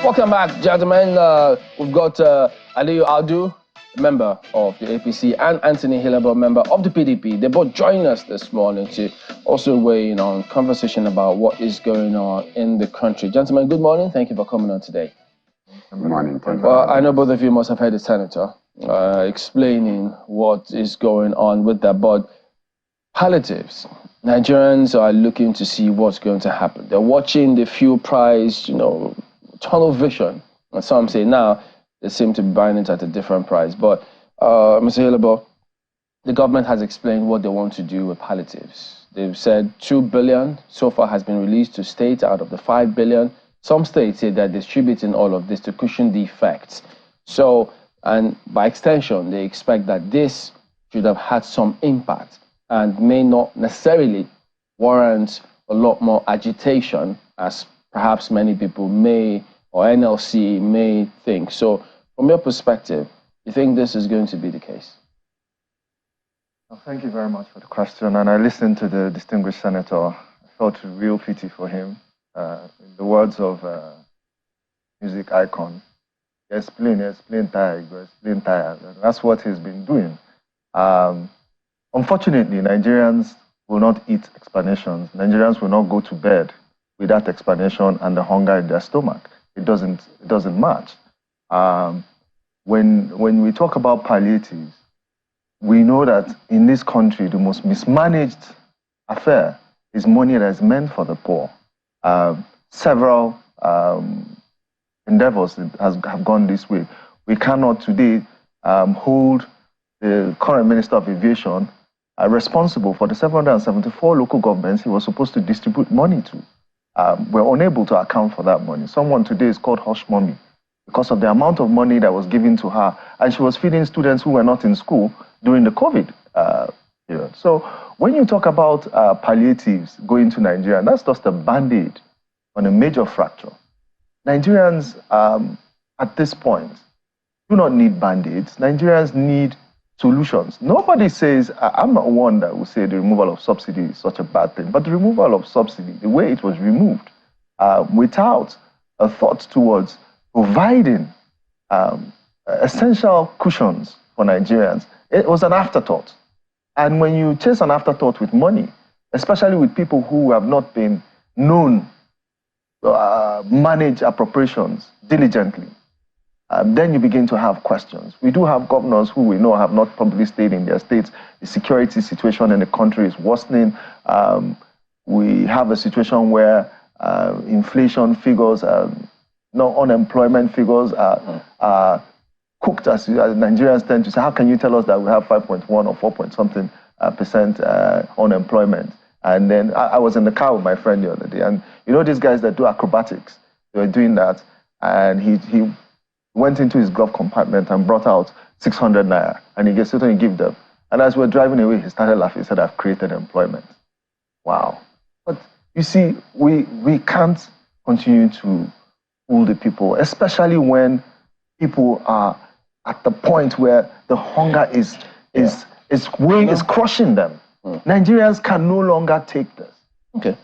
Welcome back, gentlemen. We've got Aliyu Adu, member of the APC, and Anthony Hillable, member of the PDP. They both joined us this morning to also weigh in on conversation about what is going on in the country. Gentlemen, good morning. Thank you for coming on today. Good morning. Well, I know both of you must have heard the senator explaining what is going on with that, but palliatives. Nigerians are looking to see what's going to happen. They're watching the fuel price, tunnel vision. And some say now they seem to be buying it at a different price. But, Mr. Hillable, the government has explained what they want to do with palliatives. They've said 2 billion so far has been released to states out of the 5 billion. Some states say they're distributing all of this to cushion the effects. So, and by extension, they expect that this should have had some impact and may not necessarily warrant a lot more agitation, as perhaps many people may, or NLC may think. So from your perspective, you think this is going to be the case? Well, thank you very much for the question. And I listened to the distinguished senator. I felt real pity for him. In the words of music icon, explain tired. And that's what he's been doing. Unfortunately, Nigerians will not eat explanations. Nigerians will not go to bed without explanation and the hunger in their stomach. It doesn't match. When we talk about palliatives, we know that in this country, the most mismanaged affair is money that is meant for the poor. Several endeavors have gone this way. We cannot today hold the current Minister of Aviation responsible for the 774 local governments he was supposed to distribute money to. We're unable to account for that money. Someone today is called Hush Mommy because of the amount of money that was given to her, and she was feeding students who were not in school during the COVID period. So when you talk about palliatives going to Nigeria, that's just a band-aid on a major fracture. Nigerians, at this point, do not need band-aids. Nigerians need solutions. Nobody says, I'm not one that will say the removal of subsidy is such a bad thing, but the removal of subsidy, the way it was removed, without a thought towards providing essential cushions for Nigerians, it was an afterthought. And when you chase an afterthought with money, especially with people who have not been known to manage appropriations diligently, then you begin to have questions. We do have governors who we know have not probably stayed in their states. The security situation in the country is worsening. We have a situation where inflation figures, unemployment figures are cooked, as Nigerians tend to say. How can you tell us that we have 5.1 or 4 point something percent unemployment? And then I was in the car with my friend the other day, and these guys that do acrobatics, they were doing that, and he went into his glove compartment and brought out 600 naira, and he gets it and he gave them. And as we're driving away, he started laughing. He said, I've created employment. Wow. But you see, we can't continue to fool the people, especially when people are at the point where the hunger is crushing them. Nigerians can no longer take this. Okay.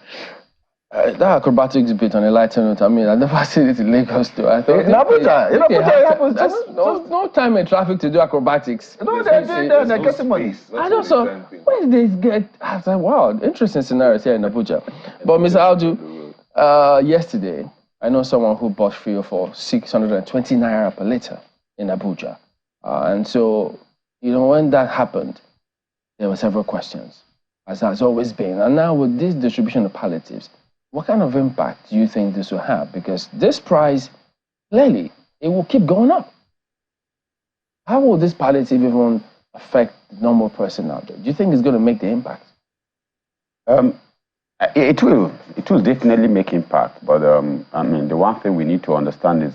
That acrobatics bit on a lighter note, I mean, I've never seen it in Lagos too. I thought in Abuja, it happens. No time in traffic to do acrobatics. No, they're doing that, they're getting money. I don't know, where did they get, I was like, wow, interesting scenarios here in Abuja. But Mr. Audu, yesterday, I know someone who bought fuel for 620 naira per liter in Abuja. And so, when that happened, there were several questions, as has always been. And now with this distribution of palliatives, what kind of impact do you think this will have? Because this price, clearly, it will keep going up. How will this palliative even affect the normal person out there? Do you think it's going to make the impact? It will definitely make impact. But I mean, the one thing we need to understand is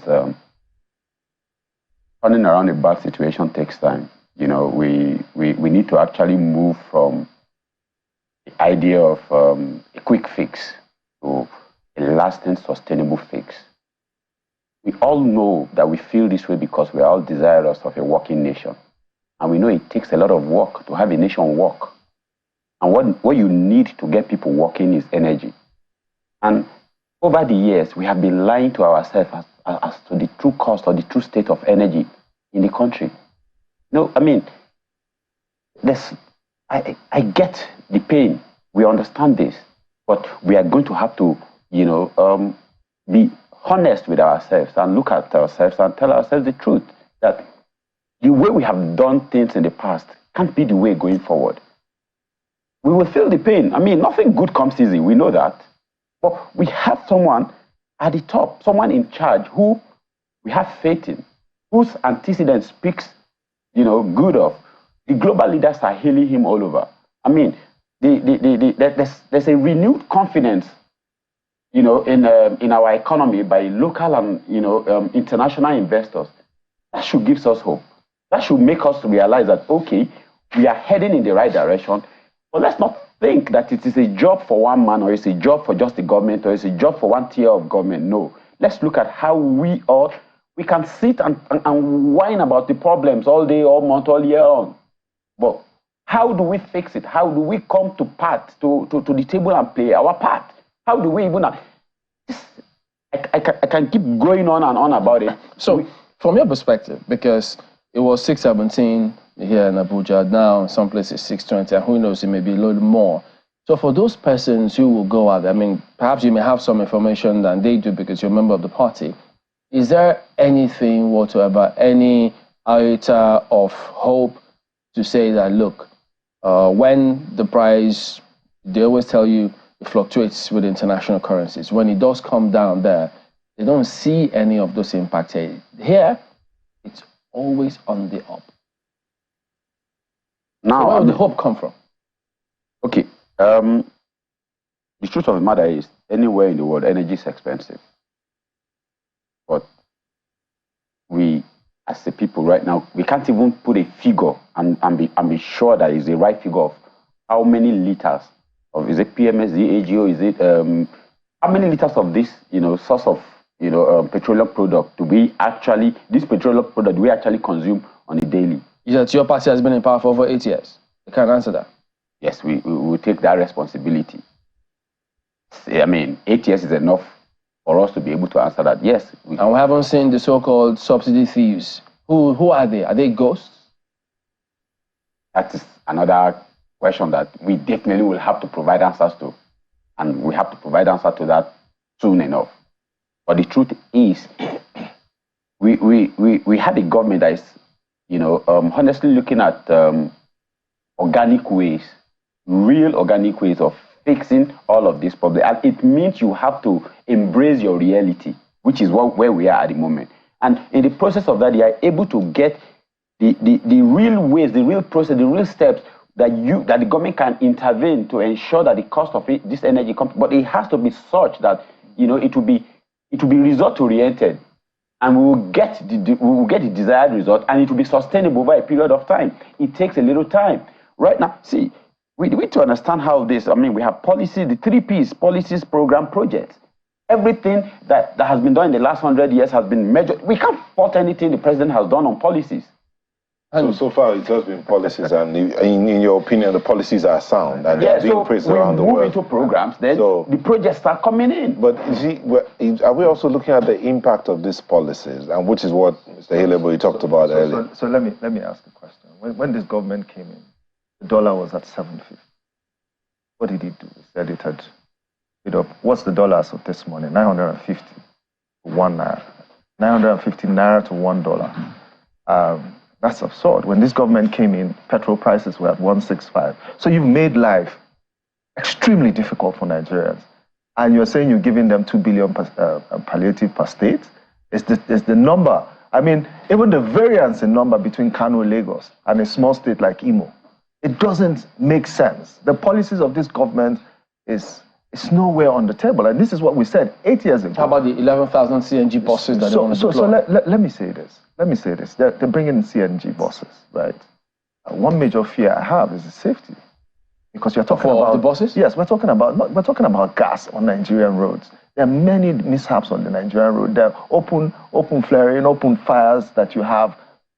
turning around a bad situation takes time. We need to actually move from the idea of a quick fix to a lasting, sustainable fix. We all know that we feel this way because we are all desirous of a working nation. And we know it takes a lot of work to have a nation work. And what you need to get people working is energy. And over the years, we have been lying to ourselves as to the true cost or the true state of energy in the country. No, I mean, I get the pain. We understand this, but we are going to have to, be honest with ourselves and look at ourselves and tell ourselves the truth that the way we have done things in the past can't be the way going forward. We will feel the pain. I mean, nothing good comes easy. We know that. But we have someone at the top, someone in charge who we have faith in, whose antecedent speaks, good of. The global leaders are hailing him all over. I mean, there's a renewed confidence, in our economy by local and international investors. That should give us hope. That should make us realize that okay, we are heading in the right direction. But let's not think that it is a job for one man, or it's a job for just the government, or it's a job for one tier of government. No. Let's look at how we can sit and whine about the problems all day, all month, all year on. But how do we fix it? How do we come to the table and play our part? How do we even... I can keep going on and on about it. So, from your perspective, because it was 6:17 here in Abuja, now in some places 6:20, and who knows, it may be a little more. So for those persons who will go out, I mean, perhaps you may have some information than they do because you're a member of the party. Is there anything whatsoever, any iota of hope to say that, look, when the price, they always tell you it fluctuates with international currencies. When it does come down there, they don't see any of those impacts here. Here, it's always on the up. Now, so where would the hope come from? Okay. The truth of the matter is, anywhere in the world, energy is expensive. But we, as the people right now, we can't even put a figure and be sure that it's the right figure of how many liters of, is it PMSD, AGO, is it, how many liters of this, source of, petroleum product do we actually, this petroleum product do we actually consume on a daily? Yes, your party has been in power for over 8 years. You can't answer that. Yes, we will take that responsibility. I mean, 8 years is enough for us to be able to answer that. Yes. And we haven't seen the so-called subsidy thieves. Who are they? Are they ghosts? That is another question that we definitely will have to provide answers to. And we have to provide answers to that soon enough. But the truth is, we had a government that is, honestly looking at organic ways, real organic ways of fixing all of this problem. And it means you have to embrace your reality, which is where we are at the moment. And in the process of that, you are able to get the real ways, the real process, the real steps that the government can intervene to ensure that the cost of this energy comes. But it has to be such that it will be result oriented, and we will get the desired result, and it will be sustainable over a period of time. It takes a little time. Right now, see, we need to understand how this, I mean, we have policy, the 3 Ps, policies, program, projects. Everything that has been done in the last 100 years has been measured. We can't fault anything the president has done on policies. So far, it has been policies, and in your opinion, the policies are sound, and they're being praised around the world. We move into programs, then the projects start coming in. But you see, are we also looking at the impact of these policies, and which is what Mr. Halebo talked about earlier? So let me ask a question. When this government came in, the dollar was at 750. What did he do? He said it had, what's the dollar as of this morning? 950 to 1 naira. 950 naira to $1. That's absurd. When this government came in, petrol prices were at 165. So you've made life extremely difficult for Nigerians. And you're saying you're giving them 2 billion palliative per state? It's the number. I mean, even the variance in number between Kano and Lagos and a small state like Imo, it doesn't make sense. The policies of this government is nowhere on the table. And this is what we said 8 years ago. How about the 11,000 CNG buses that they want to deploy? So let me say this. They're bringing in CNG buses, right? One major fear I have is the safety. Because you're talking about the buses? Yes, we're talking about gas on Nigerian roads. There are many mishaps on the Nigerian road. There are open flaring, open fires that you have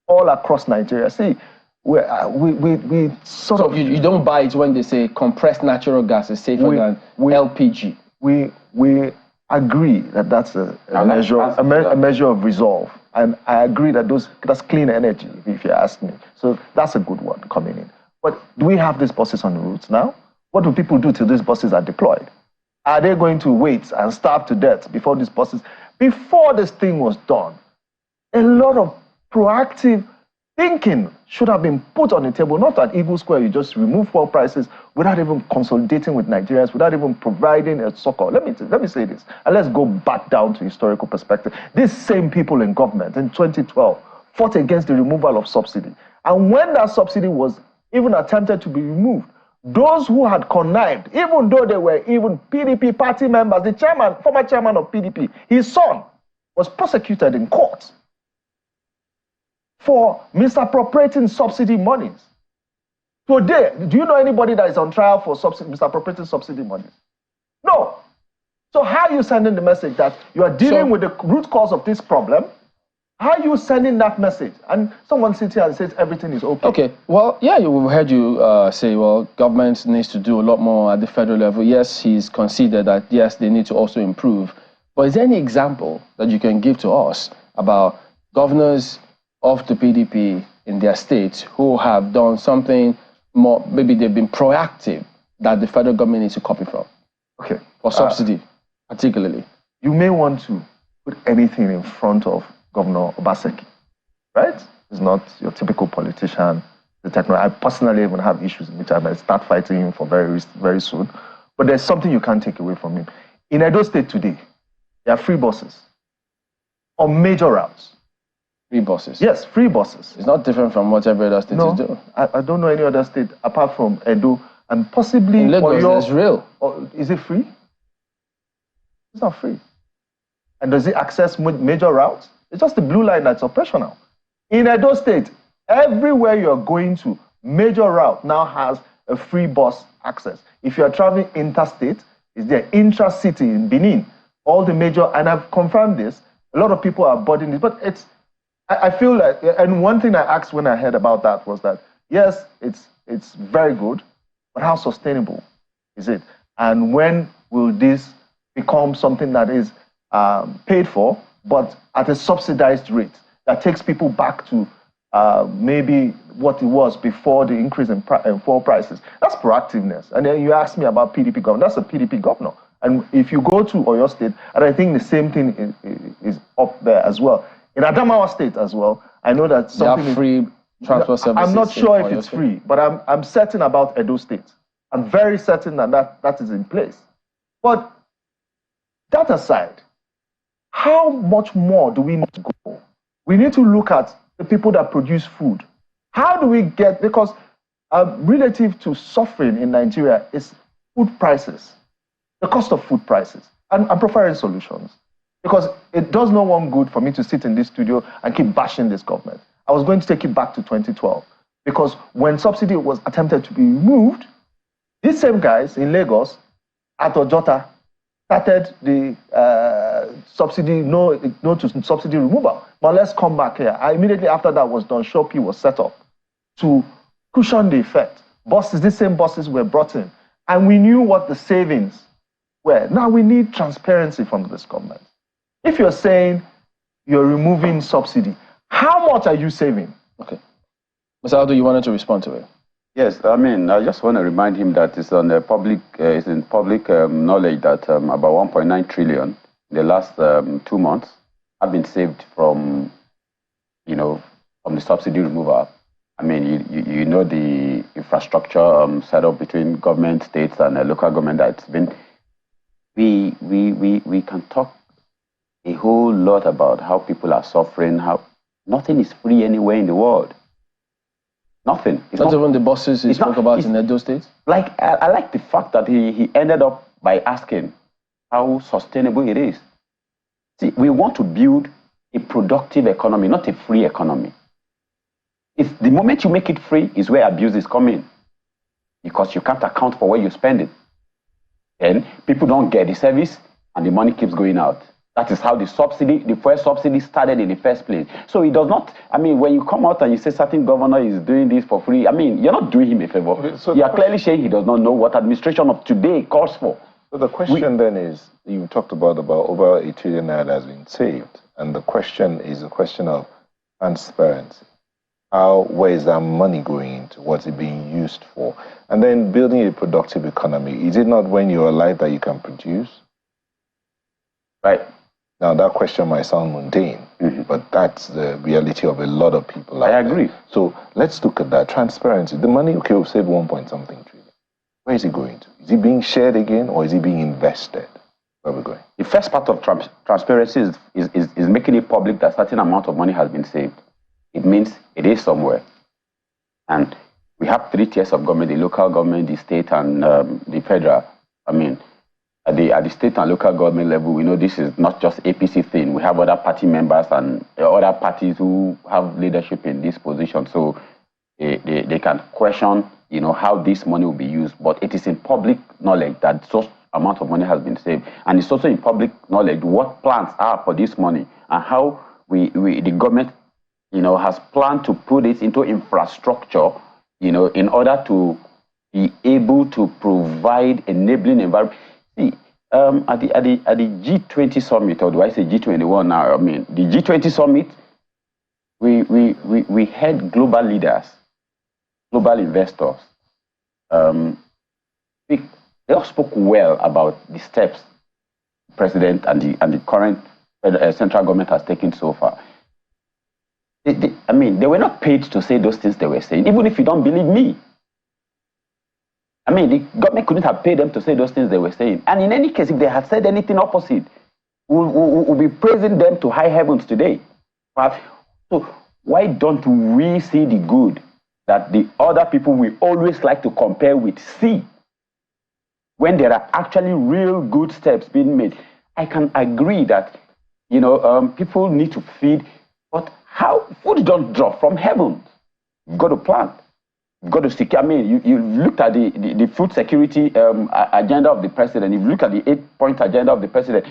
all across Nigeria. See, we sort of... You don't buy it when they say compressed natural gas is safer than LPG. We agree that that's a measure of resolve. And I agree that that's clean energy, if you ask me. So that's a good one coming in. But do we have these buses on the routes now? What do people do till these buses are deployed? Are they going to wait and starve to death before these buses? Before this thing was done, a lot of proactive thinking should have been put on the table, not at Eagle Square. You just remove fuel prices without even consolidating with Nigerians, without even providing a succor. Let me say this, and let's go back down to historical perspective. These same people in government in 2012 fought against the removal of subsidy. And when that subsidy was even attempted to be removed, those who had connived, even though they were even PDP party members, the chairman, former chairman of PDP, his son was prosecuted in court for misappropriating subsidy monies. Today, do you know anybody that is on trial for misappropriating subsidy monies? No. So how are you sending the message that you are dealing with the root cause of this problem? How are you sending that message? And someone sits here and says everything is okay. Okay, well, yeah, we've heard you say, well, government needs to do a lot more at the federal level. Yes, he's conceded that, yes, they need to also improve. But is there any example that you can give to us about governors of the PDP in their states who have done something more, maybe they've been proactive, that the federal government needs to copy from? Okay. For subsidy, particularly. You may want to put anything in front of Governor Obaseki, right? He's not your typical politician. I personally even have issues in which I might start fighting him for very soon. But there's something you can't take away from him. In Edo State today, there are free buses on major routes. Free buses? Yes, free buses. It's not different from what every other state is doing. I don't know any other state apart from Edo and possibly in Lagos, it's real. Is it free? It's not free. And does it access major routes? It's just the blue line that's operational. In Edo State, everywhere you're going to, major route now has a free bus access. If you're traveling interstate, it's there intra-city in Benin. All the major, and I've confirmed this, a lot of people are boarding this, but I feel like, and one thing I asked when I heard about that was that, yes, it's very good, but how sustainable is it? And when will this become something that is paid for, but at a subsidized rate that takes people back to maybe what it was before the increase in fuel prices? That's proactiveness. And then you ask me about PDP governor. That's a PDP governor. And if you go to Oyo State, and I think the same thing is up there as well. In Adamawa State as well, I know that something they have free transport services. I'm not sure if it's free, but I'm certain about Edo State. I'm very certain that is in place. But that aside, how much more do we need to go? We need to look at the people that produce food. How do we get, because relative to suffering in Nigeria is food prices, the cost of food prices. And I'm preferring solutions. Because it does no one good for me to sit in this studio and keep bashing this government. I was going to take it back to 2012. Because when subsidy was attempted to be removed, these same guys in Lagos, at Ojota, started the subsidy, no to subsidy removal. But let's come back here. Immediately after that was done, Shopee was set up to cushion the effect. Buses, these same buses were brought in. And we knew what the savings were. Now we need transparency from this government. If you're saying you're removing subsidy, how much are you saving? Okay. Mr. Aldo, you wanted to respond to it? Yes, I mean, I just want to remind him that it's on the public, it's in public knowledge that about 1.9 trillion in the last 2 months have been saved from, from the subsidy removal. I mean, you know the infrastructure set up between government, states, and local government that's been. We can talk a whole lot about how people are suffering, how nothing is free anywhere in the world. Nothing. It's not even the buses he spoke about in Edo State? Like, I like the fact that he ended up by asking how sustainable it is. See, we want to build a productive economy, not a free economy. If the moment you make it free is where abuse is coming, because you can't account for where you spend it. Then people don't get the service and the money keeps going out. That is how the first subsidy started in the first place. So it does not, I mean, when you come out and you say certain governor is doing this for free, I mean, you're not doing him a favor. So you are clearly saying he does not know what administration of today calls for. So the question then is, you talked about over $1 trillion has been saved, and the question is a question of transparency. Where is that money going into? What's it being used for? And then building a productive economy. Is it not when you're alive that you can produce? Right. Now that question might sound mundane, but that's the reality of a lot of people. I agree. So let's look at that. Transparency. The money, okay, we've saved 1-point-something trillion. Where is it going to? Is it being shared again, or is it being invested? Where are we going? The first part of transparency is making it public that a certain amount of money has been saved. It means it is somewhere. And we have 3 tiers of government: the local government, the state, and the federal. I mean, at the state and local government level, we know this is not just APC thing. We have other party members and other parties who have leadership in this position. So they can question, how this money will be used. But it is in public knowledge that such amount of money has been saved. And it's also in public knowledge what plans are for this money and how the government has planned to put it into infrastructure, in order to be able to provide enabling environment. See, at the G20 summit, or do I say G21 now? I mean, the G20 summit, we had global leaders, global investors. They all spoke well about the steps the president and the current central government has taken so far. They were not paid to say those things they were saying, even if you don't believe me. The government couldn't have paid them to say those things they were saying. And in any case, if they had said anything opposite, we'll be praising them to high heavens today. So why don't we see the good that the other people we always like to compare with see when there are actually real good steps being made? I can agree that, people need to feed, but how? Food don't drop from heaven. You've got to plant. You've got to secure. You looked at the food security agenda of the president. You've looked at the 8-point agenda of the president.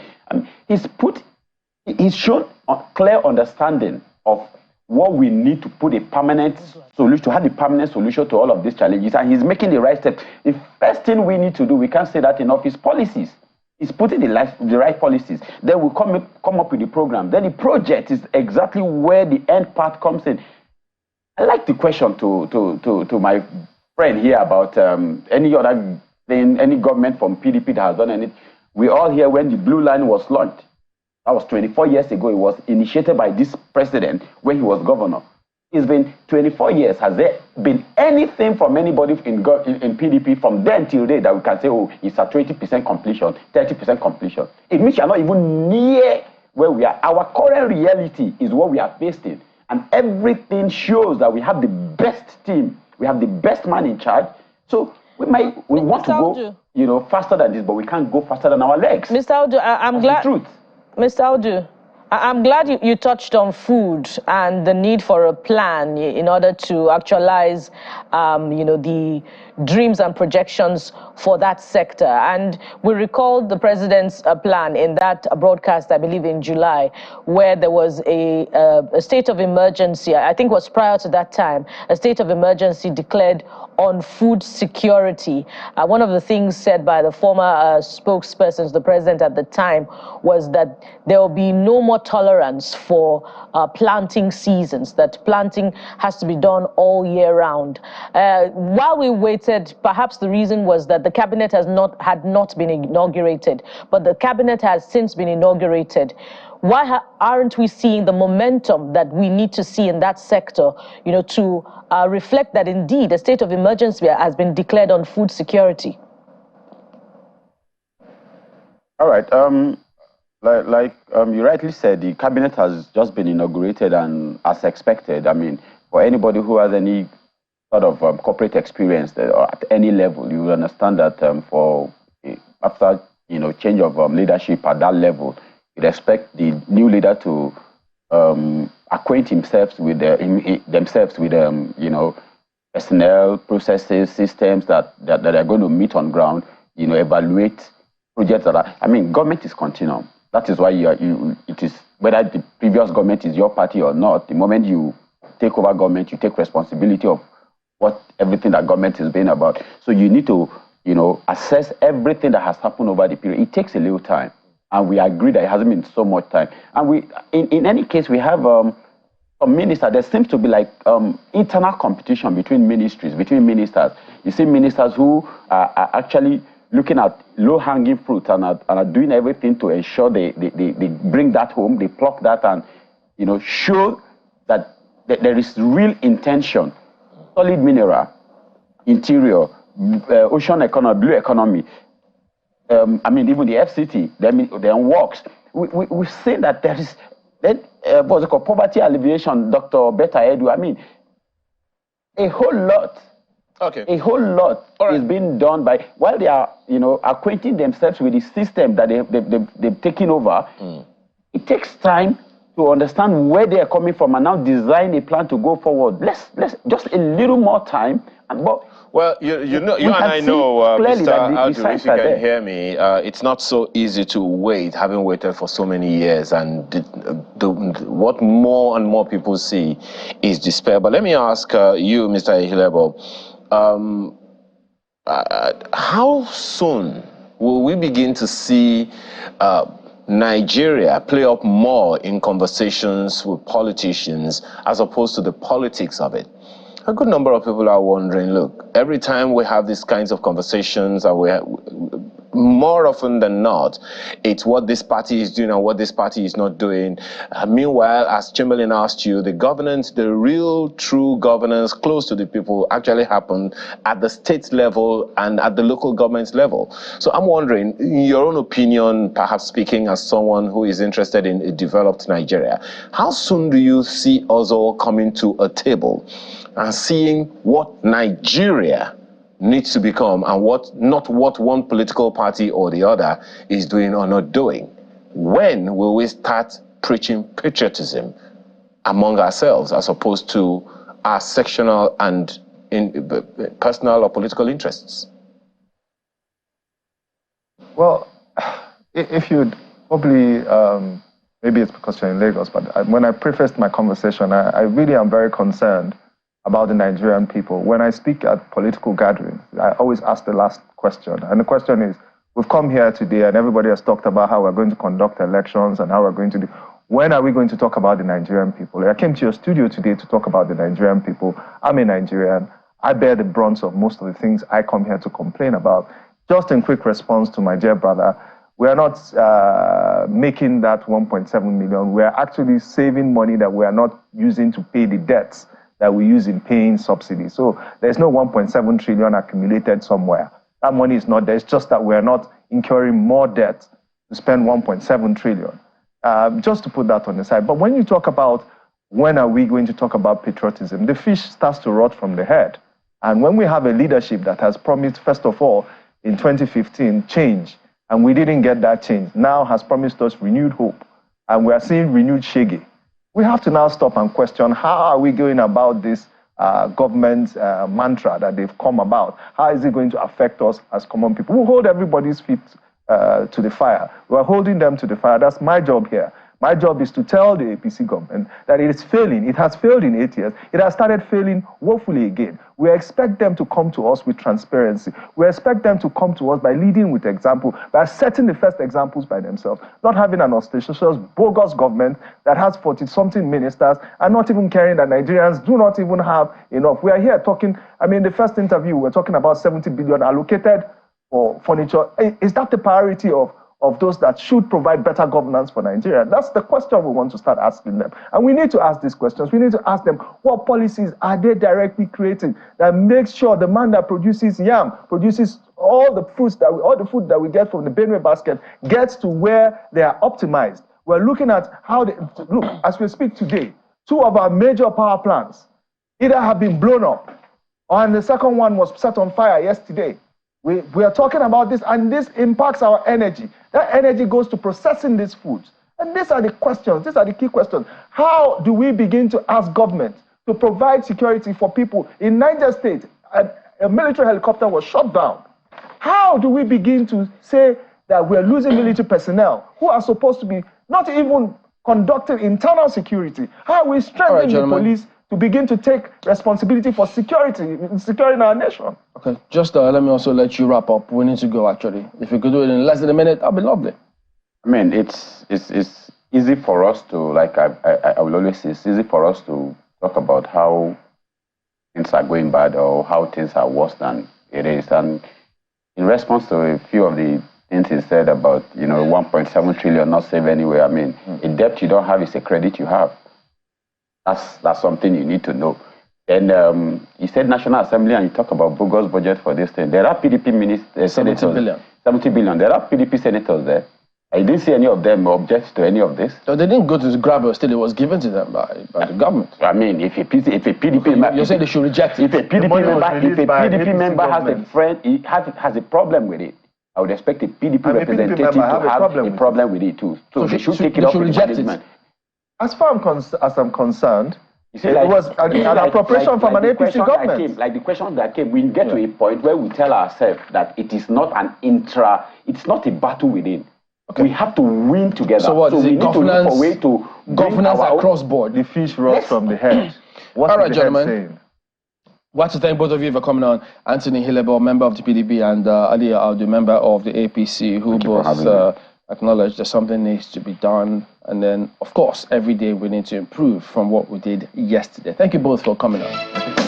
He's shown a clear understanding of what we need to put a permanent solution, to have a permanent solution to all of these challenges. And he's making the right steps. The first thing we need to do, we can't say that enough, is policies. He's putting the right policies. Then we'll come up with the program. Then the project is exactly where the end part comes in. I like the question to my friend here about any other thing, any government from PDP that has done anything. We all hear when the Blue Line was launched. That was 24 years ago. It was initiated by this president when he was governor. It's been 24 years. Has there been anything from anybody in PDP from then till date that we can say, oh, it's at 20% completion, 30% completion? It means you're not even near where we are. Our current reality is what we are facing. And everything shows that we have the best team. We have the best man in charge. So we want to go, faster than this, but we can't go faster than our legs. Mr. Audu, I'm glad. The truth. Mr. Audu, I'm glad you touched on food and the need for a plan in order to actualize, the dreams and projections for that sector. And we recall the president's plan in that broadcast, I believe in July, where there was a state of emergency. I think it was prior to that time, a state of emergency declared on food security. One of the things said by the former spokespersons, the president at the time, was that there will be no more tolerance for planting seasons, that planting has to be done all year round. While we waited, perhaps the reason was that the cabinet had not been inaugurated, but the cabinet has since been inaugurated. Why aren't we seeing the momentum that we need to see in that sector, to reflect that indeed a state of emergency has been declared on food security? All right. Like you rightly said, the cabinet has just been inaugurated, and as expected, for anybody who has any sort of corporate experience at any level, you will understand that after change of leadership at that level, you'd expect the new leader to acquaint themselves with personnel, processes, systems that are going to meet on ground, evaluate projects that are, government is continuum. That is why it is, whether the previous government is your party or not, the moment you take over government, you take responsibility of everything that government is being about. So you need to, you know, assess everything that has happened over the period. It takes a little time, and we agree that it hasn't been so much time. And we, in any case, we have a minister. There seems to be like internal competition between ministries, between ministers. You see ministers who are actually looking at low-hanging fruit and are doing everything to ensure they bring that home, they pluck that and, you know, show that there is real intention, solid mineral, interior, ocean economy, blue economy. I mean, even the FCT, then works. We've seen that there is, what's it called, poverty alleviation, Dr. Betta Edu. I mean, a whole lot. Okay. A whole lot is being done by, while they are, you know, acquainting themselves with the system that they've taken over. It takes time to understand where they are coming from and now design a plan to go forward. Let's just a little more time. Well, you know, you and I know, Mr. Adu, if you can hear me, it's not so easy to wait, having waited for so many years, and what more and more people see is despair. But let me ask you, Mr. Ihilebo, how soon will we begin to see Nigeria play up more in conversations with politicians as opposed to the politics of it? A good number of people are wondering, look, every time we have these kinds of conversations, more often than not, it's what this party is doing and what this party is not doing. Meanwhile, as Chamberlain asked you, the governance, the real true governance close to the people actually happen at the state level and at the local government level. So I'm wondering, in your own opinion, perhaps speaking as someone who is interested in a developed Nigeria, how soon do you see us all coming to a table and seeing what Nigeria needs to become and not what one political party or the other is doing or not doing? When will we start preaching patriotism among ourselves as opposed to our sectional and personal or political interests? Well, if you'd probably, maybe it's because you're in Lagos, but when I prefaced my conversation, I really am very concerned about the Nigerian people. When I speak at political gatherings, I always ask the last question. And the question is, we've come here today and everybody has talked about how we're going to conduct elections and how we're going to do. When are we going to talk about the Nigerian people? I came to your studio today to talk about the Nigerian people. I'm a Nigerian. I bear the brunt of most of the things I come here to complain about. Just in quick response to my dear brother, we are not making that 1.7 million. We are actually saving money that we are not using to pay the debts that we use in paying subsidies. So there's no 1.7 trillion accumulated somewhere. That money is not there. It's just that we're not incurring more debt to spend 1.7 trillion. Just to put that on the side. But when you talk about when are we going to talk about patriotism, the fish starts to rot from the head. And when we have a leadership that has promised, first of all, in 2015, change, and we didn't get that change, now has promised us renewed hope, and we are seeing renewed shege. We have to now stop and question, how are we going about this government mantra that they've come about? How is it going to affect us as common people? We hold everybody's feet to the fire. We're holding them to the fire. That's my job here. My job is to tell the APC government that it is failing. It has failed in 8 years. It has started failing woefully again. We expect them to come to us with transparency. We expect them to come to us by leading with example, by setting the first examples by themselves, not having an ostentatious, bogus government that has 40-something ministers and not even caring that Nigerians do not even have enough. We are here talking, I mean, the first interview, we're talking about 70 billion allocated for furniture. Is that the priority of those that should provide better governance for Nigeria? That's the question we want to start asking them. And we need to ask these questions. We need to ask them, what policies are they directly creating that makes sure the man that produces yam, produces all the fruits that all the food that we get from the Benue basket gets to where they are optimized? We're looking at how they, look, as we speak today, 2 of our major power plants either have been blown up, and the second one was set on fire yesterday. We are talking about this, and this impacts our energy. That energy goes to processing these foods. And these are the questions, these are the key questions. How do we begin to ask government to provide security for people? In Niger State, a military helicopter was shot down. How do we begin to say that we're losing military personnel who are supposed to be not even conducting internal security? How are we strengthening the police to begin to take responsibility for securing our nation. Okay, just let me also let you wrap up. We need to go, actually. If you could do it in less than a minute, that'd be lovely. I mean, it's easy for us to, like I will always say, it's easy for us to talk about how things are going bad or how things are worse than it is. And in response to a few of the things he said about, 1.7 trillion not saved anywhere, I mean, a debt you don't have is a credit you have. That's something you need to know. And he said National Assembly, and you talk about bogus budget for this thing. There are PDP senators. 70 billion. 70 billion. There are PDP senators there. I didn't see any of them object to any of this. So they didn't go to grab it, still it was given to them by the government. I mean, if a PDP member... You say they should reject it. If a PDP member has a friend, he has a problem with it, I would expect a PDP representative to have a problem with it too. So they should take it up with management. As far as I'm concerned, you see, it was an appropriation from an APC government. Like the question that came, we get to a point where we tell ourselves that it is not it's not a battle within. Okay. We have to win together. So what, so we need to look for a way to governance across board. The fish rots from the head. What's all right, gentlemen. Saying? I'd like to thank both of you for coming on. Anthony Hillebo, member of the PDP, and Ali Audu, member of the APC, who both acknowledged that something needs to be done. And then, of course, every day we need to improve from what we did yesterday. Thank you both for coming on.